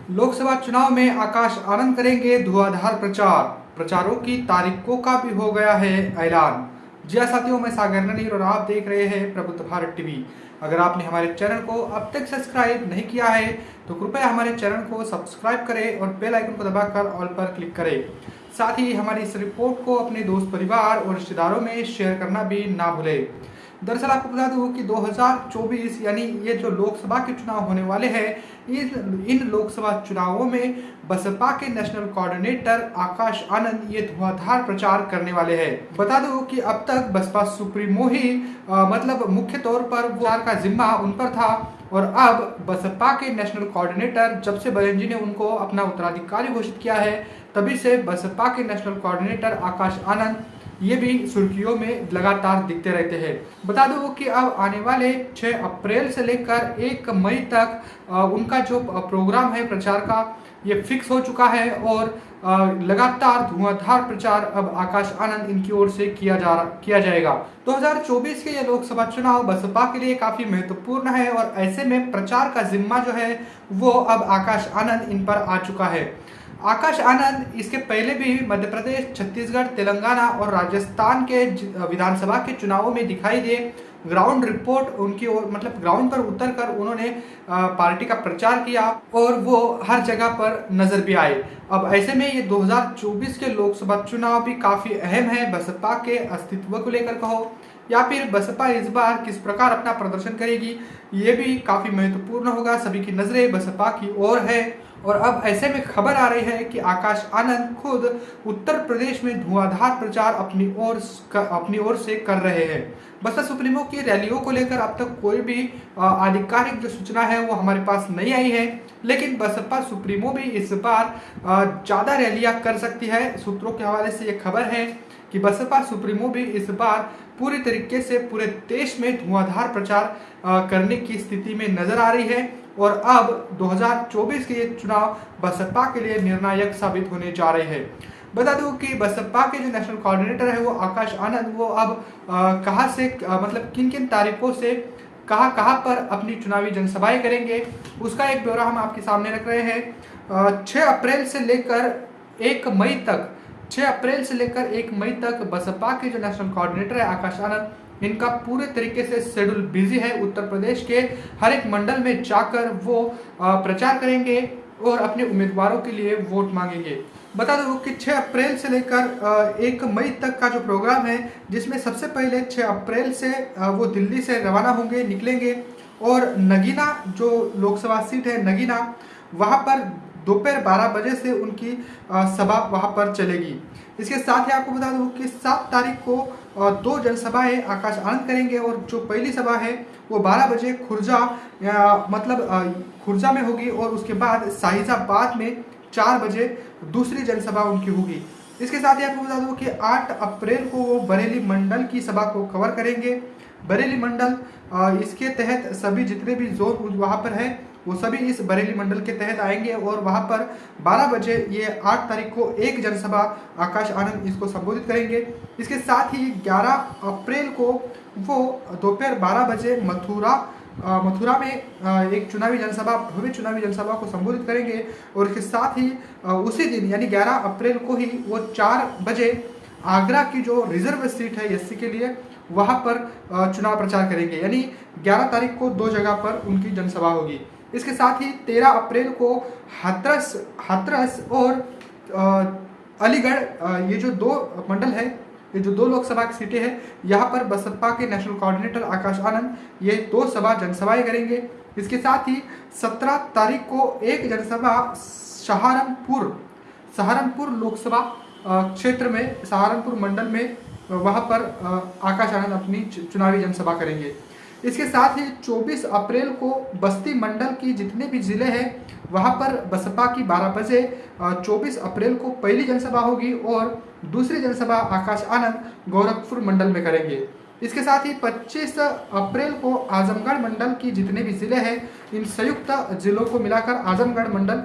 लोकसभा चुनाव में आकाश आनंद करेंगे धुआंधार प्रचार। प्रचारों की तारीखों का भी हो गया है ऐलान। जी हाँ साथियों, मैं सागर ननीर और आप देख रहे हैं प्रबुद्ध भारत टीवी। अगर आपने हमारे चैनल को अब तक सब्सक्राइब नहीं किया है तो कृपया हमारे चैनल को सब्सक्राइब करें और बेल आइकन को दबाकर ऑल पर क्लिक करें। साथ ही हमारी इस रिपोर्ट को अपने दोस्त, परिवार और रिश्तेदारों में शेयर करना भी ना भूलें। दरअसल आपको बता दूं कि 2024 यानी ये जो लोकसभा के चुनाव होने वाले हैं, इन लोकसभा चुनावों में बसपा के नेशनल कोऑर्डिनेटर आकाश आनंद ये धुआंधार प्रचार करने वाले हैं। बता दूं कि अब तक बसपा सुप्रीमो ही मतलब मुख्य तौर पर प्रचार का जिम्मा उन पर था और अब बसपा के नेशनल कोऑर्डिनेटर जब से बहन जी ने उनको अपना उत्तराधिकारी घोषित किया है, तभी से बसपा के नेशनल कोऑर्डिनेटर आकाश आनंद ये भी सुर्खियों में लगातार दिखते रहते हैं। बता दो कि अब आने वाले 6 अप्रैल से लेकर 1 मई तक उनका जो प्रोग्राम है प्रचार का, ये फिक्स हो चुका है और लगातार धुआंधार प्रचार अब आकाश आनंद इनकी ओर से किया जाएगा। 2024 के ये लोकसभा चुनाव बसपा के लिए काफी महत्वपूर्ण है और ऐसे में प्रचार का जिम्मा जो है वो अब आकाश आनंद इन पर आ चुका है। आकाश आनंद इसके पहले भी मध्य प्रदेश, छत्तीसगढ़, तेलंगाना और राजस्थान के विधानसभा के चुनावों में दिखाई दिए। ग्राउंड रिपोर्ट उनकी ओर मतलब ग्राउंड पर उतरकर उन्होंने पार्टी का प्रचार किया और वो हर जगह पर नजर भी आए। अब ऐसे में ये 2024 के लोकसभा चुनाव भी काफी अहम है बसपा के अस्तित्व को लेकर कहो या फिर बसपा इस बार किस प्रकार अपना प्रदर्शन करेगी, ये भी काफी महत्वपूर्ण होगा। सभी की नजरें बसपा की ओर है और अब ऐसे में खबर आ रही है कि आकाश आनंद खुद उत्तर प्रदेश में धुआंधार प्रचार अपनी ओर से कर रहे हैं। बसपा सुप्रीमो की रैलियों को लेकर अब तक कोई भी आधिकारिक जो सूचना है वो हमारे पास नहीं आई है, लेकिन बसपा सुप्रीमो भी इस बार ज्यादा रैलियां कर सकती है। सूत्रों के हवाले से ये खबर है कि बसपा सुप्रीमो भी इस बार पूरी तरीके से पूरे देश में धुआंधार प्रचार करने की स्थिति में नजर आ रही है और अब 2024 के ये चुनाव बसपा के लिए निर्णायक साबित होने जा रहे हैं। बता दूं कि बसपा के जो नेशनल कोऑर्डिनेटर है वो आकाश आनंद, वो अब कहां से मतलब किन किन तारीखों से कहां पर अपनी चुनावी जनसभाएं करेंगे, उसका एक ब्यौरा हम आपके सामने रख रहे हैं। 6 अप्रैल से लेकर 1 मई तक 6 अप्रैल से लेकर 1 मई तक बसपा के जो नेशनल कोऑर्डिनेटर है आकाश आनंद, इनका पूरे तरीके से शेड्यूल बिजी है। उत्तर प्रदेश के हर एक मंडल में जाकर वो प्रचार करेंगे और अपने उम्मीदवारों के लिए वोट मांगेंगे। बता दो कि 6 अप्रैल से लेकर 1 मई तक का जो प्रोग्राम है, जिसमें सबसे पहले 6 अप्रैल से वो दिल्ली से रवाना होंगे, निकलेंगे और नगीना जो लोकसभा सीट है नगीना, वहाँ पर दोपहर 12 बजे से उनकी सभा वहाँ पर चलेगी। इसके साथ ही आपको बता दूं कि 7 तारीख को 2 जनसभाएं आकाश आनंद करेंगे और जो पहली सभा है वो 12 बजे खुर्जा में होगी और उसके बाद साहिजाबाद में 4 बजे दूसरी जनसभा उनकी होगी। इसके साथ ही आपको बता दूं कि 8 अप्रैल को वो बरेली मंडल की सभा को कवर करेंगे। बरेली मंडल इसके तहत सभी जितने भी जोन वहाँ पर है वो सभी इस बरेली मंडल के तहत आएंगे और वहां पर 12 बजे ये 8 तारीख को एक जनसभा आकाश आनंद इसको संबोधित करेंगे। इसके साथ ही 11 अप्रैल को वो दोपहर 12 बजे मथुरा में एक भव्य चुनावी जनसभा को संबोधित करेंगे और इसके साथ ही उसी दिन यानी 11 अप्रैल को ही वो 4 बजे आगरा की जो रिजर्व सीट है एससी के लिए वहां पर चुनाव प्रचार करेंगे। यानी 11 तारीख को 2 जगह पर उनकी जनसभा होगी। इसके साथ ही 13 अप्रैल को हाथरस और अलीगढ़, ये जो 2 मंडल है, ये जो 2 लोकसभा की सीटें हैं, यहाँ पर बसपा के नेशनल कोऑर्डिनेटर आकाश आनंद ये 2 जनसभाएं करेंगे। इसके साथ ही 17 तारीख को एक जनसभा सहारनपुर लोकसभा क्षेत्र में, सहारनपुर मंडल में, वहाँ पर आकाश आनंद अपनी चुनावी जनसभा करेंगे। इसके साथ ही 24 अप्रैल को बस्ती मंडल की जितने भी जिले हैं वहां पर बसपा की 12 बजे 24 अप्रैल को पहली जनसभा होगी और दूसरी जनसभा आकाश आनंद गोरखपुर मंडल में करेंगे। इसके साथ ही 25 अप्रैल को आजमगढ़ मंडल की जितने भी जिले हैं, इन संयुक्त जिलों को मिलाकर आजमगढ़ मंडल,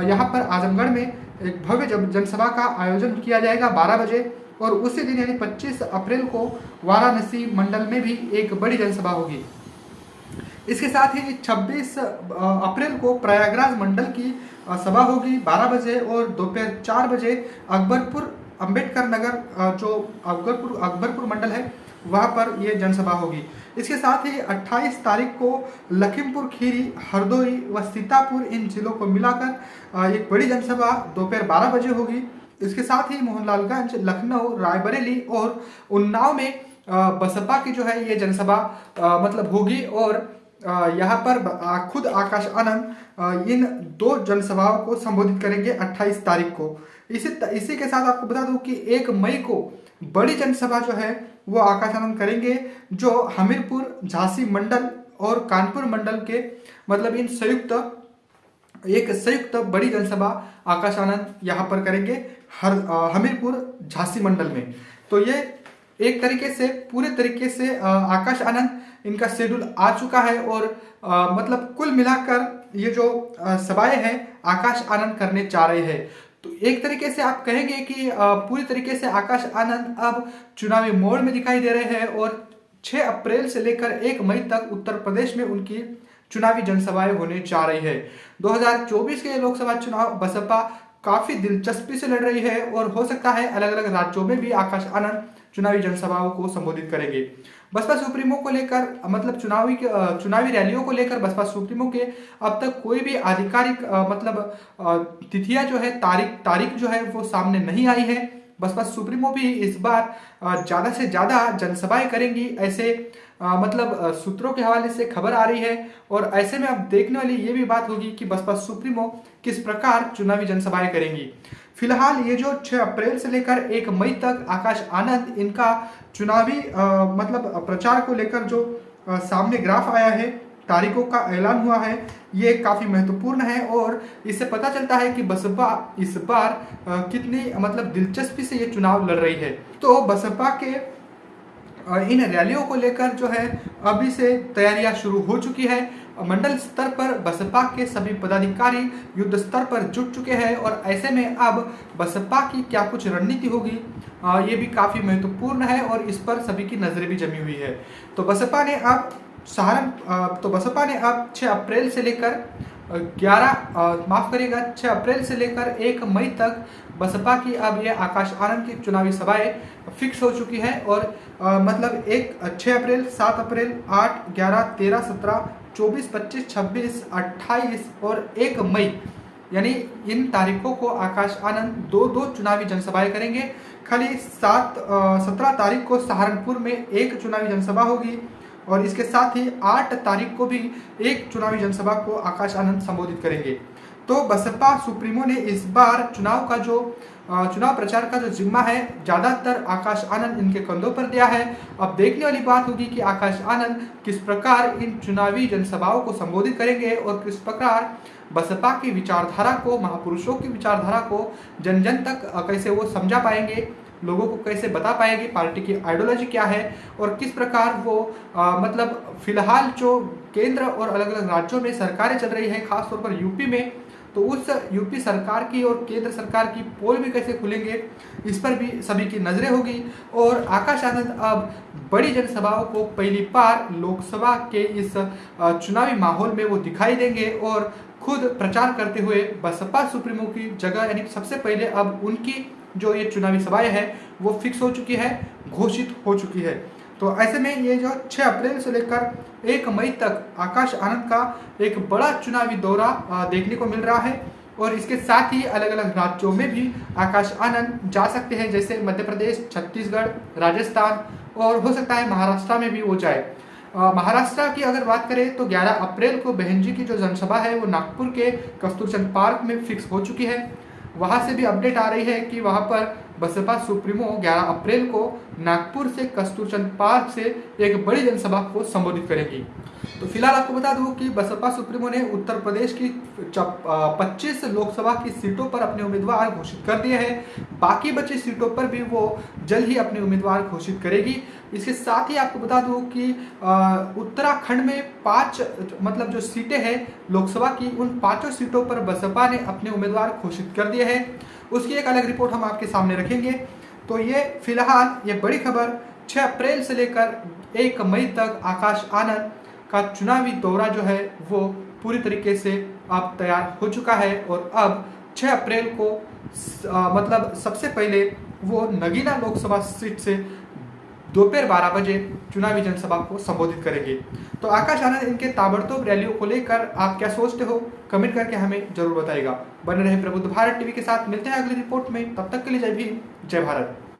यहाँ पर आजमगढ़ में एक भव्य जनसभा का आयोजन किया जाएगा 12 बजे और उसी दिन यानी 25 अप्रैल को वाराणसी मंडल में भी एक बड़ी जनसभा होगी। इसके साथ ही 26 अप्रैल को प्रयागराज मंडल की सभा होगी 12 बजे और दोपहर 4 बजे अकबरपुर अंबेडकर नगर जो अकबरपुर मंडल है वहाँ पर ये जनसभा होगी। इसके साथ ही 28 तारीख को लखीमपुर खीरी, हरदोई व सीतापुर इन जिलों को मिलाकर एक बड़ी जनसभा दोपहर 12 बजे होगी। इसके साथ ही मोहनलालगंज, लखनऊ, रायबरेली और उन्नाव में बसपा की जो है ये जनसभा मतलब होगी और यहाँ पर खुद आकाश आनंद इन 2 जनसभाओं को संबोधित करेंगे 28 तारीख को। इसी के साथ आपको बता दूं कि 1 मई को बड़ी जनसभा जो है वो आकाश आनंद करेंगे, जो हमीरपुर, झांसी मंडल और कानपुर मंडल के मतलब इन संयुक्त बड़ी जनसभा आकाश आनंद यहाँ पर करेंगे हमीरपुर, झांसी मंडल में। तो ये एक तरीके से पूरे तरीके से आकाश आनंद इनका शेड्यूल आ चुका है और मतलब कुल मिलाकर ये जो सभाएं हैं आकाश आनंद करने जा रहे हैं। तो एक तरीके से आप कहेंगे कि पूरी तरीके से आकाश आनंद अब चुनावी मोड़ में दिखाई दे रहे हैं और 6 अप्रैल से लेकर 1 मई तक उत्तर प्रदेश में उनकी चुनावी जनसभाएं होने जा रही है। 2024 के लोकसभा चुनाव बसपा काफी दिलचस्पी से लड़ रही है और हो सकता है अलग अलग राज्यों में भी आकाश आनंद चुनावी जनसभाओं को संबोधित करेंगे। बसपा सुप्रीमो को लेकर मतलब चुनावी रैलियों को लेकर बसपा सुप्रीमो के अब तक कोई भी आधिकारिक मतलब तिथियां जो है तारीख जो है वो सामने नहीं आई है। बसपा सुप्रीमो भी इस बार ज्यादा से ज्यादा जनसभाएं करेंगी, ऐसे मतलब सूत्रों के हवाले से खबर आ रही है। और ऐसे में अब देखने वाली ये भी बात होगी कि बसपा सुप्रीमो किस प्रकार चुनावी जनसभाएं करेंगी। फिलहाल ये जो 6 अप्रैल से लेकर 1 मई तक आकाश आनंद इनका चुनावी मतलब प्रचार को लेकर जो सामने ग्राफ आया है, तारीखों का ऐलान हुआ है, ये काफी महत्वपूर्ण है और इससे पता चलता है कि बसपा इस बार कितनी मतलब दिलचस्पी से ये चुनाव लड़ रही है। तो बसपा के इन रैलियों को लेकर जो है अभी से तैयारियां शुरू हो चुकी है। मंडल स्तर पर बसपा के सभी पदाधिकारी युद्ध स्तर पर जुट चुके हैं और ऐसे में अब बसपा की क्या कुछ रणनीति होगी ये भी काफी महत्वपूर्ण है और इस पर सभी की नजरें भी जमी हुई है। तो बसपा ने अब 6 अप्रैल से लेकर 6 अप्रैल से लेकर 1 मई तक बसपा की अब ये आकाश आनंद की चुनावी सभाएं फिक्स हो चुकी है और मतलब 6 अप्रैल, 7 अप्रैल, 8, 11, 13, 17, 24, 25, 26, 28 और 1 मई यानी इन तारीखों को आकाश आनंद 2 चुनावी जनसभाएं करेंगे। खाली 17 तारीख को सहारनपुर में एक चुनावी जनसभा होगी और इसके साथ ही 8 तारीख को भी एक चुनावी जनसभा को आकाश आनंद संबोधित करेंगे। तो बसपा सुप्रीमो ने इस बार चुनाव प्रचार का जो जिम्मा है ज्यादातर आकाश आनंद इनके कंधों पर दिया है। अब देखने वाली बात होगी कि आकाश आनंद किस प्रकार इन चुनावी जनसभाओं को संबोधित करेंगे और किस प्रकार बसपा की विचारधारा को, महापुरुषों की विचारधारा को जन जन तक कैसे वो समझा पाएंगे, लोगों को कैसे बता पाएंगे पार्टी की आइडियोलॉजी क्या है और किस प्रकार वो मतलब फिलहाल जो केंद्र और अलग अलग राज्यों में सरकारें चल रही है, खासतौर पर यूपी में, तो उस यूपी सरकार की और केंद्र सरकार की पोल भी कैसे खुलेंगे, इस पर भी सभी की नजरें होगी। और आकाश आनंद अब बड़ी जनसभाओं को पहली बार लोकसभा के इस चुनावी माहौल में वो दिखाई देंगे और खुद प्रचार करते हुए बसपा सुप्रीमो की जगह यानी सबसे पहले अब उनकी जो ये चुनावी सभाएं है वो फिक्स हो चुकी है, घोषित हो चुकी है। तो ऐसे में ये जो 6 अप्रैल से लेकर 1 मई तक आकाश आनंद का एक बड़ा चुनावी दौरा देखने को मिल रहा है और इसके साथ ही अलग अलग राज्यों में भी आकाश आनंद जा सकते हैं, जैसे मध्य प्रदेश, छत्तीसगढ़, राजस्थान और हो सकता है महाराष्ट्र में भी हो जाए। महाराष्ट्र की अगर बात करें तो 11 अप्रैल को बहन जी की जो जनसभा है वो नागपुर के कस्तूरचंद पार्क में फिक्स हो चुकी है। वहां से भी अपडेट आ रही है कि वहां पर बसपा सुप्रीमो 11 अप्रैल को नागपुर से कस्तूरचंद पार्क से एक बड़ी जनसभा को संबोधित करेंगी। तो फिलहाल आपको बता दूं कि बसपा सुप्रीमो ने उत्तर प्रदेश की 25 लोकसभा की सीटों पर अपने उम्मीदवार घोषित कर दिए हैं। बाकी बची सीटों पर भी वो जल्द ही अपने उम्मीदवार घोषित करेगी। इसके साथ ही आपको बता दूं कि उत्तराखंड में 5 मतलब जो सीटें हैं लोकसभा की, उन 5 सीटों पर बसपा ने अपने उम्मीदवार घोषित कर दिए हैं। उसकी एक अलग रिपोर्ट हम आपके सामने रखेंगे। तो ये फिलहाल ये बड़ी खबर 6 अप्रैल से लेकर 1 मई तक आकाश आनंद का चुनावी दौरा जो है वो पूरी तरीके से अब तैयार हो चुका है और अब 6 अप्रैल को मतलब सबसे पहले वो नगीना लोकसभा सीट से दोपहर 12 बजे चुनावी जनसभा को संबोधित करेंगे। तो आकाश आनंद इनके ताबड़तोड़ रैलियों को लेकर आप क्या सोचते हो, कमेंट करके हमें जरूर बताइएगा। बने रहे प्रबुद्ध भारत टीवी के साथ, मिलते हैं अगली रिपोर्ट में, तब तक के लिए जय भीम जय भारत।